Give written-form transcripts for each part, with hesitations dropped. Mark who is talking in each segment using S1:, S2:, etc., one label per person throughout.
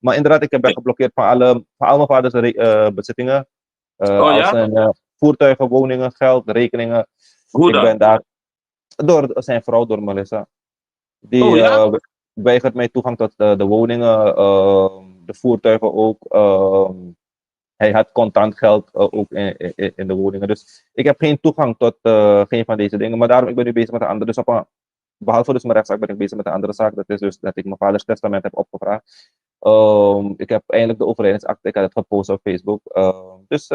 S1: Maar inderdaad, ik heb weggeblokkeerd van al mijn vaders bezittingen.
S2: Oh
S1: Als
S2: ja?
S1: zijn voertuigen, woningen, geld, rekeningen.
S2: Hoe
S1: Ik ben
S2: dan?
S1: daar door zijn vrouw, door Melissa.
S2: Oh
S1: Die
S2: ja?
S1: weigert mij toegang tot de woningen, de voertuigen ook. Hij had contant geld ook in de woningen. Dus ik heb geen toegang tot geen van deze dingen. Maar daarom ik ben nu bezig met een andere. Dus behalve dus mijn rechtszaak ben ik bezig met een andere zaak. Dat is dus dat ik mijn vaders testament heb opgevraagd. Ik heb eindelijk de overlijdensakte. Ik had het gepost op Facebook. Dus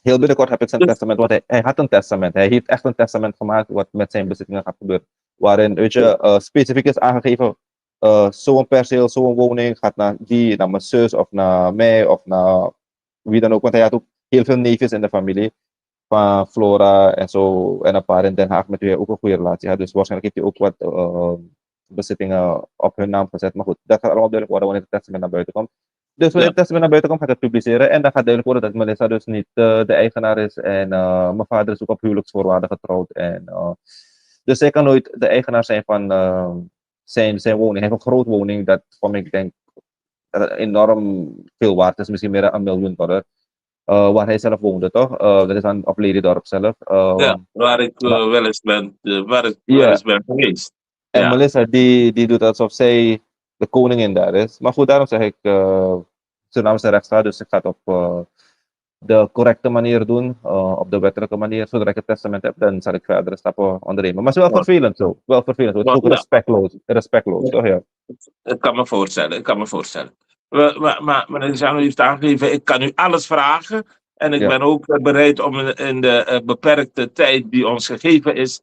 S1: heel binnenkort heb ik zijn
S2: Dus,
S1: testament. Want hij had een testament. Hij heeft echt een testament gemaakt wat met zijn bezittingen gaat gebeuren. Waarin, weet je, specifiek is aangegeven. Zo'n perceel, zo'n woning gaat naar die, naar mijn zus of naar mij of naar wie dan ook. Want hij had ook heel veel neefjes in de familie. Van Flora en zo. En een paar in Den Haag met wie hij ook een goede relatie had. Dus waarschijnlijk heeft hij ook wat bezittingen op hun naam gezet. Maar goed, dat gaat allemaal duidelijk worden wanneer het testament naar buiten komt. Dus wanneer
S2: ja.
S1: het testament naar buiten komt, gaat het publiceren. En dan gaat duidelijk worden dat Melissa dus niet de eigenaar is. En mijn vader is ook op huwelijksvoorwaarden getrouwd. En, dus zij kan nooit de eigenaar zijn van zijn woning. Hij heeft een groot woning dat van mij, ik denk, enorm veel waard is. Misschien meer dan $1 miljoen. Waar hij zelf woonde, toch? Dat is dan op Ledidorp zelf.
S2: Ja, waar ik
S1: maar-
S2: wel eens ben, waar ik
S1: Ja.
S2: wel eens ben geweest.
S1: En
S2: Ja.
S1: Melissa, die doet alsof zij de koningin daar is. Maar goed, daarom zeg ik, zijn naam is een rechtsstaat, dus ik ga het op de correcte manier doen, op de wettelijke manier. Zodra ik het testament heb, dan zal ik verdere stappen ondernemen. Maar het is wel
S2: Ja.
S1: vervelend zo. Wel vervelend. Het is ook
S2: Ja.
S1: respectloos, toch? Ja.
S2: Ik kan me voorstellen. Maar meneer Zano heeft aangegeven, ik kan u alles vragen. En ik
S1: Ja.
S2: ben ook bereid om in de beperkte tijd die ons gegeven is,